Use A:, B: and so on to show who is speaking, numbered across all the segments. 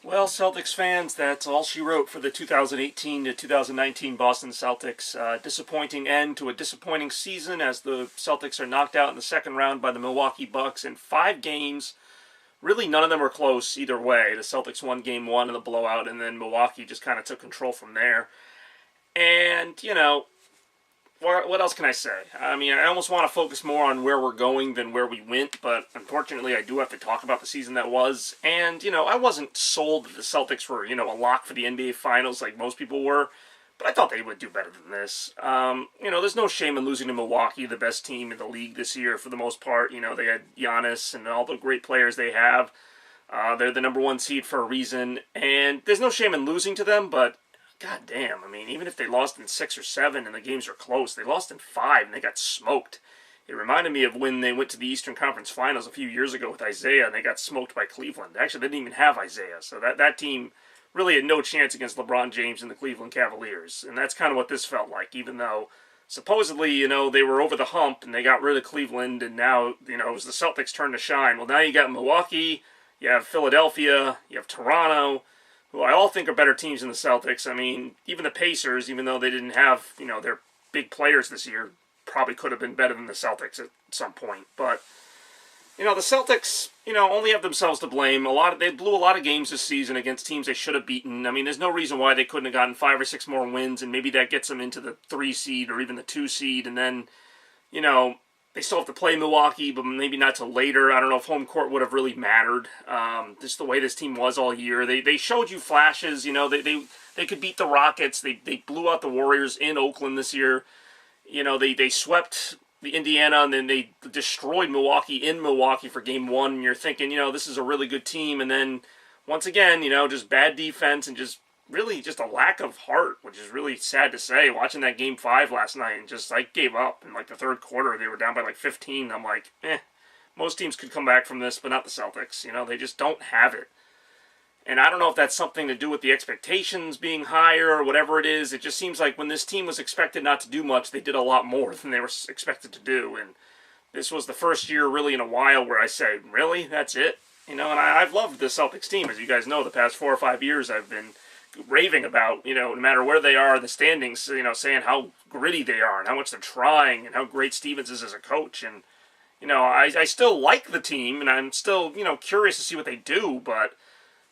A: Well, Celtics fans, that's all she wrote for the 2018 to 2019 Boston Celtics. Disappointing end to a disappointing season as the Celtics are knocked out in the second round by the Milwaukee Bucks in 5 games. Really, none of them were close either way. The Celtics won game one of the blowout, and then Milwaukee just kind of took control from there. And, what else can I say? I mean, I almost want to focus more on where we're going than where we went, but unfortunately I do have to talk about the season that was. And, I wasn't sold that the Celtics were, a lock for the NBA Finals like most people were, but I thought they would do better than this. There's no shame in losing to Milwaukee, the best team in the league this year for the most part. They had Giannis and all the great players they have. They're the number one seed for a reason, and there's no shame in losing to them, but God damn, I mean, even if they lost in 6 or 7 and the games are close, they lost in 5 and they got smoked. It reminded me of when they went to the Eastern Conference Finals a few years ago with Isaiah and they got smoked by Cleveland. Actually, they didn't even have Isaiah, so that team really had no chance against LeBron James and the Cleveland Cavaliers. And that's kind of what this felt like, even though supposedly, they were over the hump and they got rid of Cleveland and now, it was the Celtics' turn to shine. Well, now you got Milwaukee, you have Philadelphia, you have Toronto, who I all think are better teams than the Celtics. I mean, even the Pacers, even though they didn't have, their big players this year, probably could have been better than the Celtics at some point. But, the Celtics, only have themselves to blame. They blew a lot of games this season against teams they should have beaten. I mean, there's no reason why they couldn't have gotten 5 or 6 more wins, and maybe that gets them into the 3 seed or even the 2 seed, and then, they still have to play Milwaukee, but maybe not till later. I don't know if home court would have really mattered. Just the way this team was all year. They showed you flashes. They could beat the Rockets. They blew out the Warriors in Oakland this year. They swept the Indiana, and then they destroyed Milwaukee in Milwaukee for game 1. And you're thinking, this is a really good team. And then, once again, just bad defense and just really just a lack of heart, which is really sad to say. Watching that game 5 last night, and I gave up in the third quarter. They were down by 15. I'm like, most teams could come back from this, but not the Celtics. They just don't have it. And I don't know if that's something to do with the expectations being higher or whatever it is. It just seems like when this team was expected not to do much, they did a lot more than they were expected to do. And this was the first year really in a while where I say, really? That's it? And I've loved the Celtics team. As you guys know, the past 4 or 5 years I've been raving about, no matter where they are in the standings, saying how gritty they are and how much they're trying and how great Stevens is as a coach. And, I still like the team and I'm still, curious to see what they do, but,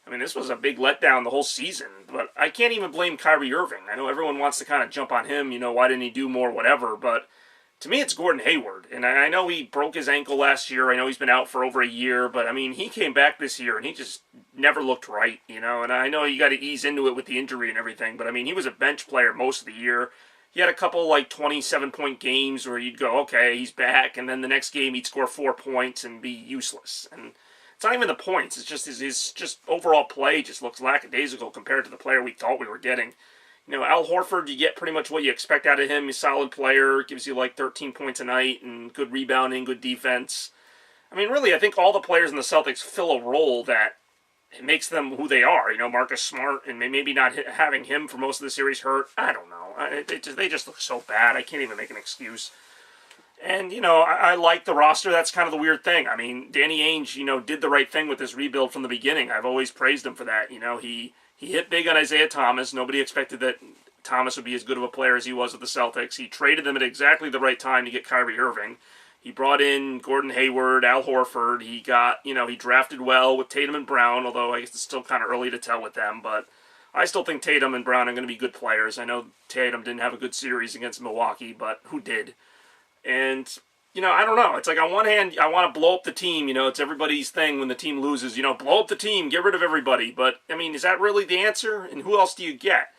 A: I mean, this was a big letdown the whole season. But I can't even blame Kyrie Irving. I know everyone wants to kind of jump on him, why didn't he do more, whatever, but to me, it's Gordon Hayward. And I know he broke his ankle last year. I know he's been out for over a year. But, I mean, he came back this year, and he just never looked right, And I know you got to ease into it with the injury and everything. But, I mean, he was a bench player most of the year. He had a couple, 27-point games where you'd go, okay, he's back. And then the next game, he'd score 4 points and be useless. And it's not even the points. It's just his just overall play just looks lackadaisical compared to the player we thought we were getting. Al Horford, you get pretty much what you expect out of him. He's a solid player, gives you 13 points a night and good rebounding, good defense. I mean, really, I think all the players in the Celtics fill a role that it makes them who they are. Marcus Smart, and maybe not having him for most of the series hurt. I don't know. They just look so bad. I can't even make an excuse. And, I like the roster. That's kind of the weird thing. I mean, Danny Ainge, did the right thing with this rebuild from the beginning. I've always praised him for that. He hit big on Isaiah Thomas. Nobody expected that Thomas would be as good of a player as he was with the Celtics. He traded them at exactly the right time to get Kyrie Irving. He brought in Gordon Hayward, Al Horford. He got, he drafted well with Tatum and Brown, although I guess it's still kind of early to tell with them. But I still think Tatum and Brown are going to be good players. I know Tatum didn't have a good series against Milwaukee, but who did? And, I don't know. It's on one hand, I want to blow up the team. It's everybody's thing when the team loses. Blow up the team, get rid of everybody. But, I mean, is that really the answer? And who else do you get?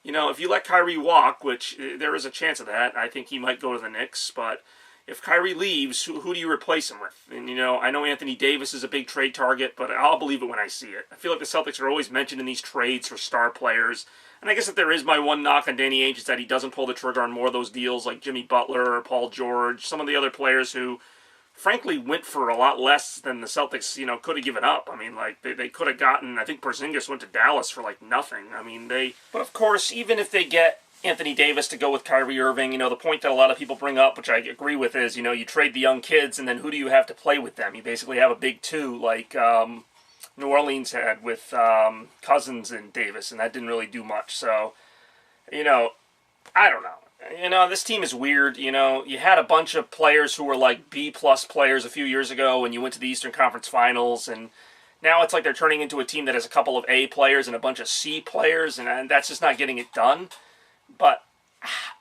A: If you let Kyrie walk, which there is a chance of that, I think he might go to the Knicks. But if Kyrie leaves, who do you replace him with? And, I know Anthony Davis is a big trade target, but I'll believe it when I see it. I feel like the Celtics are always mentioned in these trades for star players. And I guess if there is my one knock on Danny Ainge, is that he doesn't pull the trigger on more of those deals like Jimmy Butler or Paul George, some of the other players who, frankly, went for a lot less than the Celtics, could have given up. I mean, they could have gotten, I think Porzingis went to Dallas for, nothing. I mean, But, of course, even if they get Anthony Davis to go with Kyrie Irving, the point that a lot of people bring up, which I agree with, is, you trade the young kids, and then who do you have to play with them? You basically have a big two, New Orleans had with Cousins and Davis, and that didn't really do much. So, I don't know. This team is weird. You had a bunch of players who were like B-plus players a few years ago when you went to the Eastern Conference Finals, and now it's like they're turning into a team that has a couple of A players and a bunch of C players, and that's just not getting it done. But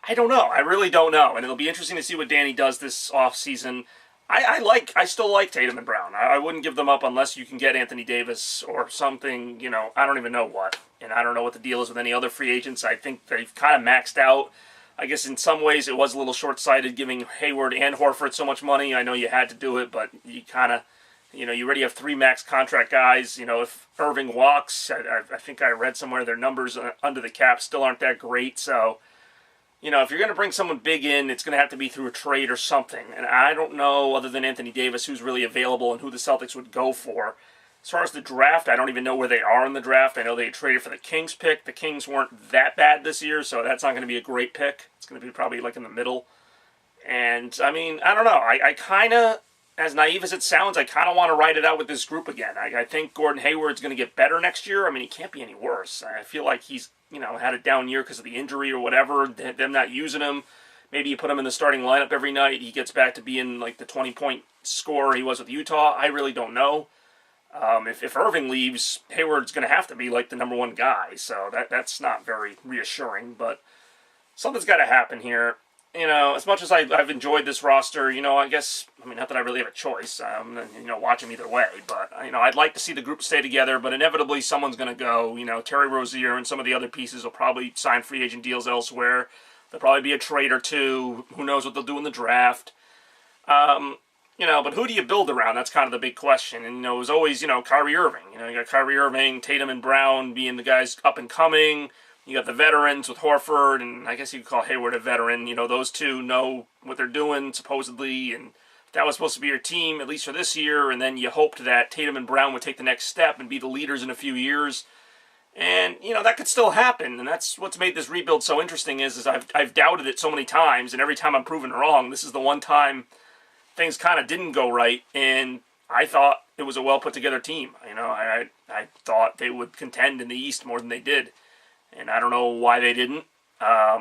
A: I don't know. I really don't know, and it'll be interesting to see what Danny does this offseason. I still like Tatum and Brown. I wouldn't give them up unless you can get Anthony Davis or something, I don't even know what. And I don't know what the deal is with any other free agents. I think they've kind of maxed out. I guess in some ways it was a little short-sighted giving Hayward and Horford so much money. I know you had to do it, but you kind of, you already have 3 max contract guys. If Irving walks, I think I read somewhere their numbers under the cap still aren't that great. So, if you're going to bring someone big in, it's going to have to be through a trade or something. And I don't know, other than Anthony Davis, who's really available and who the Celtics would go for. As far as the draft, I don't even know where they are in the draft. I know they traded for the Kings pick. The Kings weren't that bad this year, so that's not going to be a great pick. It's going to be probably like in the middle. And, I don't know. I kind of, as naive as it sounds, I kind of want to ride it out with this group again. I think Gordon Hayward's going to get better next year. He can't be any worse. I feel like he's, had a down year because of the injury or whatever, them not using him. Maybe you put him in the starting lineup every night. He gets back to being like the 20-point scorer he was with Utah. I really don't know. If Irving leaves, Hayward's going to have to be like the number one guy. So that's not very reassuring. But something's got to happen here. As much as I've enjoyed this roster, I guess, not that I really have a choice. Watch them either way. But, I'd like to see the group stay together. But inevitably, someone's going to go. Terry Rozier and some of the other pieces will probably sign free agent deals elsewhere. There'll probably be a trade or two. Who knows what they'll do in the draft. But who do you build around? That's kind of the big question. And, it was always, Kyrie Irving. You got Kyrie Irving, Tatum and Brown being the guys up and coming. You got the veterans with Horford, and I guess you could call Hayward a veteran. Those two know what they're doing, supposedly, and that was supposed to be your team, at least for this year, and then you hoped that Tatum and Brown would take the next step and be the leaders in a few years. And, that could still happen, and that's what's made this rebuild so interesting is I've doubted it so many times, and every time I'm proven wrong, this is the one time things kind of didn't go right, and I thought it was a well-put-together team. I thought they would contend in the East more than they did. And I don't know why they didn't. I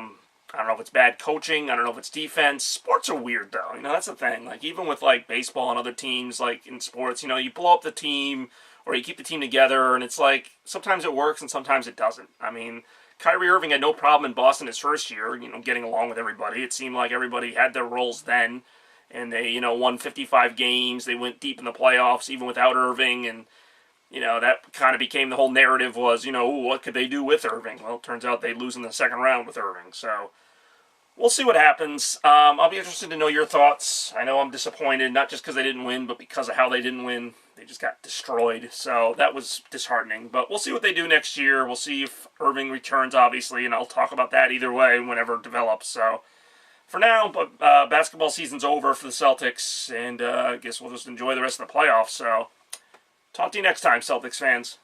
A: don't know if it's bad coaching. I don't know if it's defense. Sports are weird, though. That's the thing. Like, even with, like, baseball and other teams, like, in sports, you blow up the team or you keep the team together, and it's like, sometimes it works and sometimes it doesn't. Kyrie Irving had no problem in Boston his first year, getting along with everybody. It seemed like everybody had their roles then, and they, won 55 games. They went deep in the playoffs, even without Irving, and that kind of became the whole narrative was, what could they do with Irving? Well, it turns out they lose in the second round with Irving. So we'll see what happens. I'll be interested to know your thoughts. I know I'm disappointed, not just because they didn't win, but because of how they didn't win. They just got destroyed. So that was disheartening. But we'll see what they do next year. We'll see if Irving returns, obviously, and I'll talk about that either way whenever it develops. So for now, but basketball season's over for the Celtics, and I guess we'll just enjoy the rest of the playoffs. So talk to you next time, Celtics fans.